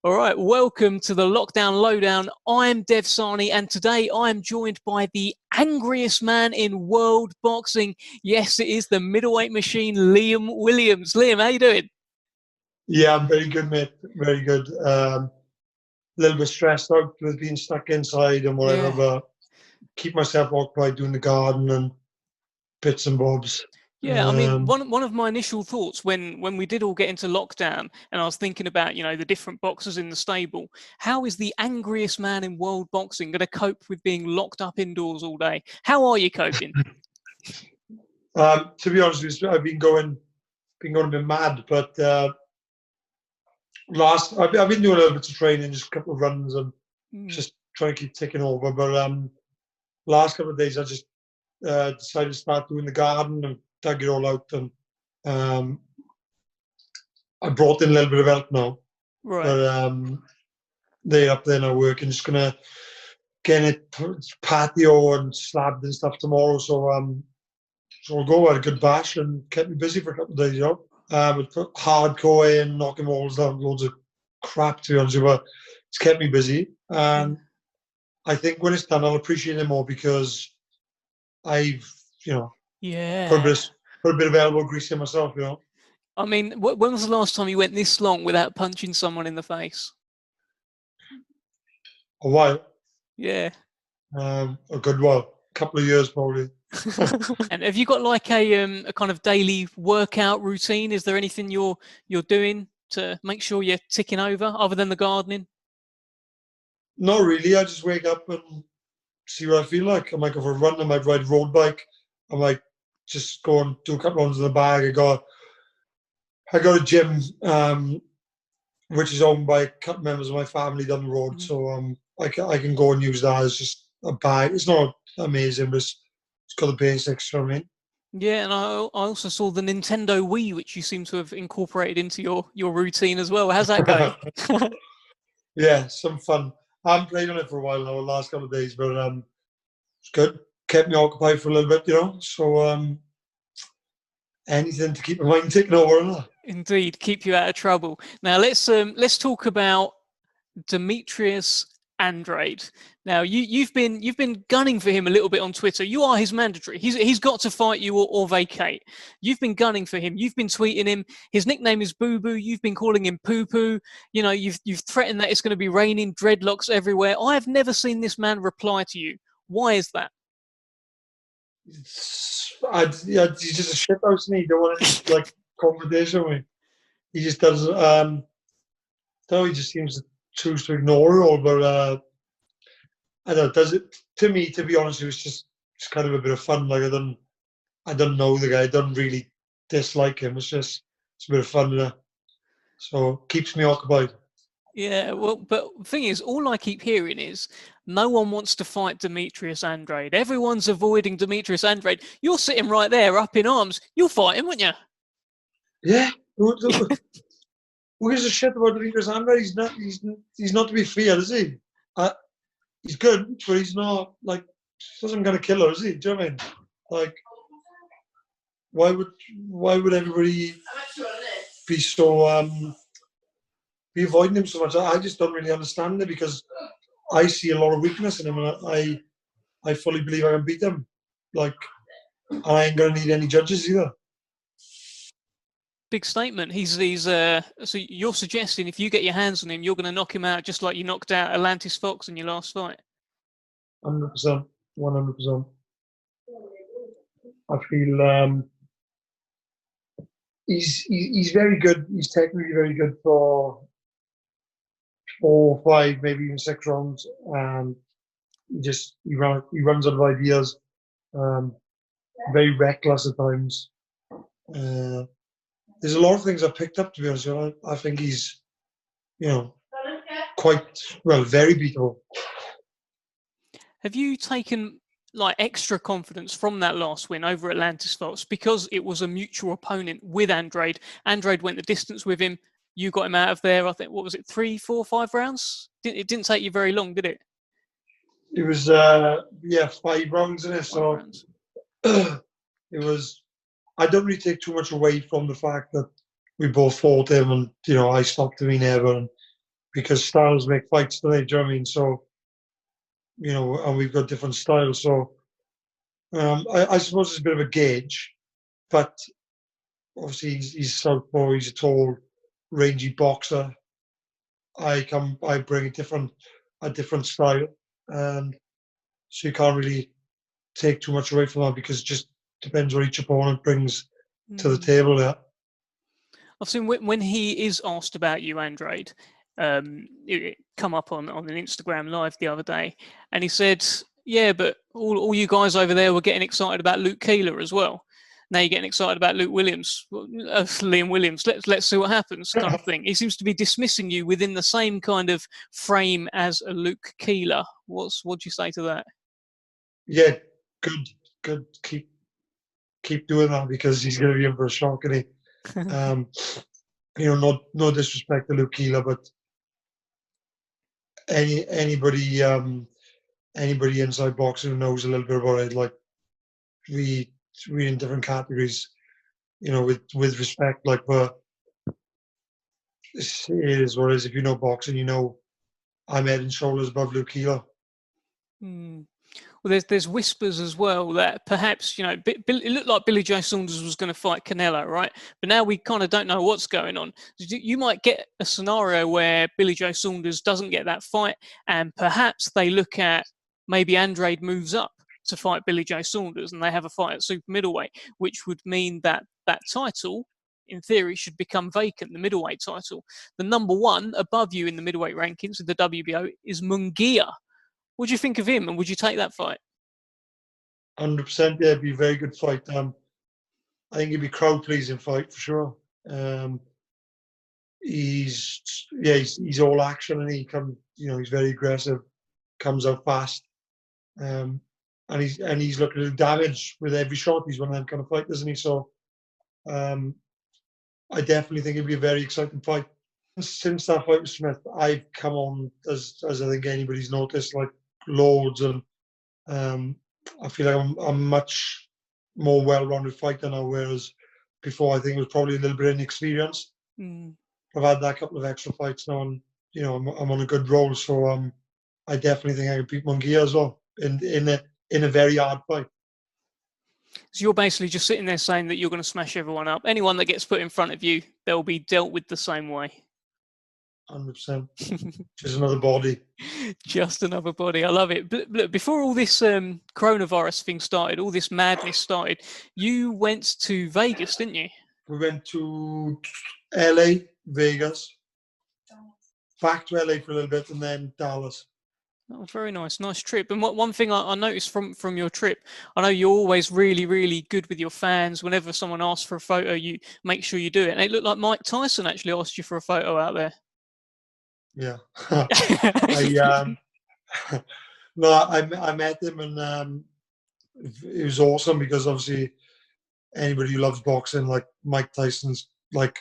All right, welcome to the Lockdown Lowdown. I'm Dev Sahni, and today I am joined by the angriest man in world boxing. Yes, it is the middleweight machine, Liam Williams. Liam, how you doing? Yeah, I'm very good, mate. Very good. A little bit stressed out with being stuck inside and whatever, but keep myself occupied doing the garden and bits and bobs. Yeah, I mean, one of my initial thoughts when we did all get into lockdown, and I was thinking about, the different boxers in the stable, how is the angriest man in world boxing going to cope with being locked up indoors all day? How are you coping? To be honest with you, I've been going a bit mad, but I've been doing a little bit of training, just a couple of runs and just trying to keep ticking over. But last couple of days, I just decided to start doing the garden and dug it all out, and I brought in a little bit of help now. Right. But they're up there now working, just gonna get it patio and slabbed and stuff tomorrow. So we'll go at a good bash and kept me busy for a couple of days, with hardcore and knocking walls down, loads of crap, to be honest with you, but it's kept me busy. And I think when it's done, I'll appreciate it more because I've, put a bit of elbow grease in myself, I mean, when was the last time you went this long without punching someone in the face? A while. Yeah. A good while. A couple of years, probably. And have you got like a kind of daily workout routine? Is there anything you're doing to make sure you're ticking over other than the gardening? Not really. I just wake up and see what I feel like. I might go for a run. I might ride a road bike. I might just go and do a couple of runs in the bag. I got a gym, which is owned by a couple of members of my family down the road. So I can go and use that as just a bag. It's not amazing, but it's got the basics, you know what I mean? Yeah, and I also saw the Nintendo Wii, which you seem to have incorporated into your routine as well. How's that going? Yeah, some fun. I haven't played on it for a while now, the last couple of days, but it's good. Kept me occupied for a little bit, So anything to keep my mind ticking over. Indeed, keep you out of trouble. Now let's talk about Demetrius Andrade. Now you've been gunning for him a little bit on Twitter. You are his mandatory. He's got to fight you or vacate. You've been gunning for him. You've been tweeting him. His nickname is Boo Boo. You've been calling him Poo Poo. You've threatened that it's going to be raining dreadlocks everywhere. I have never seen this man reply to you. Why is that? He's just a shit house, and he don't want any confrontation with me. He just doesn't. He just seems to choose to ignore it all. But I don't know. Does it to me? To be honest, it was just kind of a bit of fun. Like I don't know the guy. I don't really dislike him. It's a bit of fun. So keeps me occupied. Yeah, well, but the thing is, all I keep hearing is no one wants to fight Demetrius Andrade. Everyone's avoiding Demetrius Andrade. You're sitting right there, up in arms. You'll fight him, wouldn't you? Yeah. Who gives a shit about Demetrius Andrade? He's not to be feared, is he? He's good, but he's not doesn't gonna kill her, is he? Do you know what I mean? Why would everybody be so be avoiding him so much? I just don't really understand it because I see a lot of weakness in him, and I fully believe I can beat him. I ain't gonna need any judges either. Big statement. So you're suggesting if you get your hands on him, you're going to knock him out just like you knocked out Atlantis Fox in your last fight? 100%. 100%. I feel he's very good. He's technically very good for 4, 5, maybe even 6 rounds. He runs out of ideas. Very reckless at times. There's a lot of things I've picked up, to be honest. I think he's, very beatable. Have you taken extra confidence from that last win over Atlantis Fox because it was a mutual opponent with Andrade? Andrade went the distance with him. You got him out of there. I think, what was it, 3, 4, 5 rounds? It didn't take you very long, did it? It was 5 rounds in it. So it was. I don't really take too much away from the fact that we both fought him, and I stopped him never. And because styles make fights today. Do you know what I mean? So, and we've got different styles. So, I suppose it's a bit of a gauge, but obviously he's southpaw. He's a tall, rangy boxer. I bring a different style, and so you can't really take too much away from that because it just depends what each opponent brings to the table there. I've seen when he is asked about you, Andrade, it come up on an Instagram live the other day, and he said, "Yeah, but all you guys over there were getting excited about Luke Keeler as well. Now you're getting excited about Liam Williams. Let's see what happens," kind of thing. He seems to be dismissing you within the same kind of frame as a Luke Keeler. What do you say to that? Yeah, good. Keep doing that because he's going to be in for a shock, isn't he? No disrespect to Luke Keeler, but anybody inside boxing who knows a little bit about it, like we in different categories, with respect, like, but it is what it is. If you know boxing, I'm head and shoulders above Luke Keeler. Well, there's whispers as well that perhaps, it looked like Billy Joe Saunders was going to fight Canelo, right? But now we kind of don't know what's going on. You might get a scenario where Billy Joe Saunders doesn't get that fight, and perhaps they look at maybe Andrade moves up to fight Billy Joe Saunders, and they have a fight at super middleweight, which would mean that title, in theory, should become vacant, the middleweight title. The number one above you in the middleweight rankings of the WBO is Munguia. What do you think of him, and would you take that fight? 100%, yeah, it'd be a very good fight. I think it'd be crowd-pleasing fight for sure. He's all action, and he's very aggressive, comes out fast, and he's looking to do damage with every shot. He's one of them kind of fighters, isn't he? So, I definitely think it'd be a very exciting fight. Since that fight with Smith, I've come on, as I think anybody's noticed, like, loads, and I feel like I'm much more well-rounded fighter now, whereas before I think it was probably a little bit inexperienced. I've had that couple of extra fights now, and I'm on a good roll, so I definitely think I can beat Munguia as well in a very hard fight. So you're basically just sitting there saying that you're going to smash everyone up. Anyone that gets put in front of you, they'll be dealt with the same way. 100%. Just another body. Just another body. I love it. But look, before all this coronavirus thing started, all this madness started, you went to Vegas, didn't you? We went to LA, Vegas, back to LA for a little bit, and then Dallas. Oh, very nice. Nice trip. And one thing I noticed from your trip, I know you're always really, really good with your fans. Whenever someone asks for a photo, you make sure you do it. And it looked like Mike Tyson actually asked you for a photo out there. Yeah. I met him, and it was awesome because obviously anybody who loves boxing, like Mike Tyson's, like,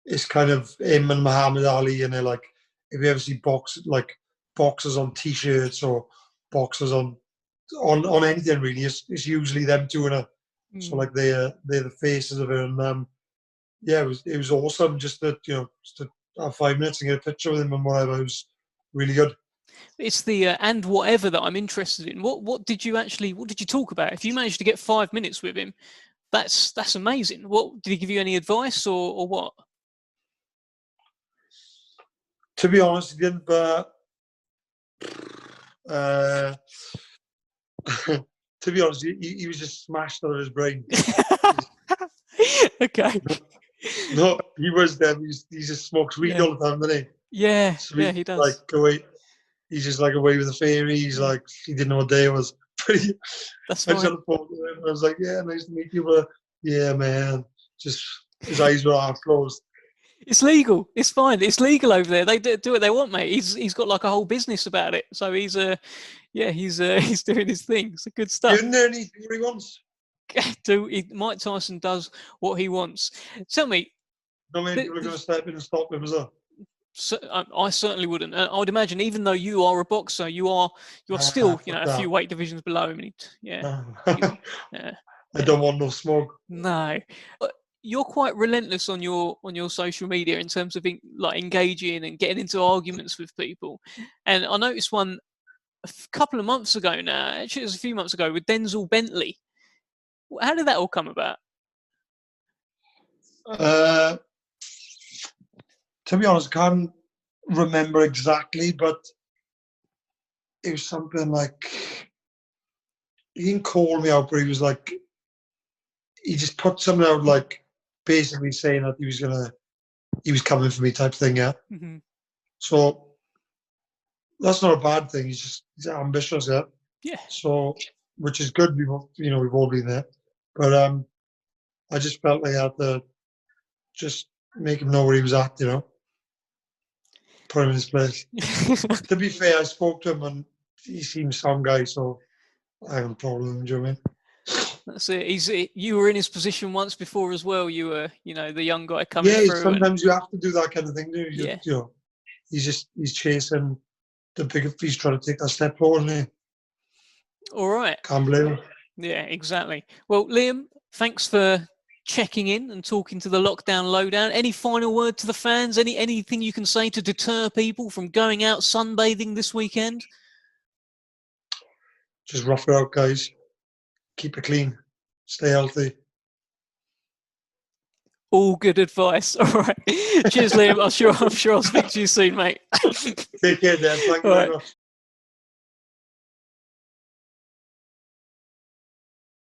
it's kind of him and Muhammad Ali, and they're like, if you ever see boxers on T-shirts or boxers on anything really, it's usually them two, so like they're the faces of it, and yeah, it was awesome just to have 5 minutes and get a picture with him and whatever. It was really good. It's the and whatever that I'm interested in. What did you talk about? If you managed to get 5 minutes with him, that's amazing. What did he give you any advice or what? To be honest, he didn't, but to be honest, he was just smashed out of his brain. Okay. No, he was there. He just smokes weed all the time, doesn't he? Yeah, so he does. He's just like away with the fairy. He's like, he didn't know what day it was. That's I just had a photo of him. I was like, yeah, nice to meet you. But yeah, man, just his eyes were half closed. It's legal. It's fine. It's legal over there. They do what they want, mate. He's got like a whole business about it. So he's doing his thing. It's good stuff. Isn't there anything he wants? Mike Tyson does what he wants. Tell me. No, many people are going to step in and stop him as well. So, I certainly wouldn't. I would imagine, even though you are a boxer, you're still a few weight divisions below him. Yeah. I don't want no smoke. No. you're quite relentless on your social media in terms of like engaging and getting into arguments with people. And I noticed one a couple of months ago now. Actually, it was a few months ago with Denzel Bentley. How did that all come about? To be honest, I can't remember exactly, but it was something like, he didn't call me out, but he was like, he just put something out, like basically saying that he was coming for me type thing, yeah. Mm-hmm. So that's not a bad thing. He's ambitious, yeah. Yeah. So, which is good. We've all been there, but I just felt like I had to just make him know where he was at, put him in his place. To be fair, I spoke to him and he seems sound guy, so I have no problem. Do you know what I mean? That's it. You were in his position once before as well. You were, the young guy coming through. Yeah, sometimes you have to do that kind of thing. Yeah. He's chasing the bigger. He's trying to take that step forward, isn't he? All right. Can't blame him. Yeah, exactly. Well, Liam, thanks for checking in and talking to the Lockdown Lowdown. Any final word to the fans? Anything you can say to deter people from going out sunbathing this weekend? Just rough it out, guys. Keep it clean. Stay healthy. All good advice. All right. Cheers, Liam. I'm sure I'll speak to you soon, mate. Take care, Dan. Thank you very much.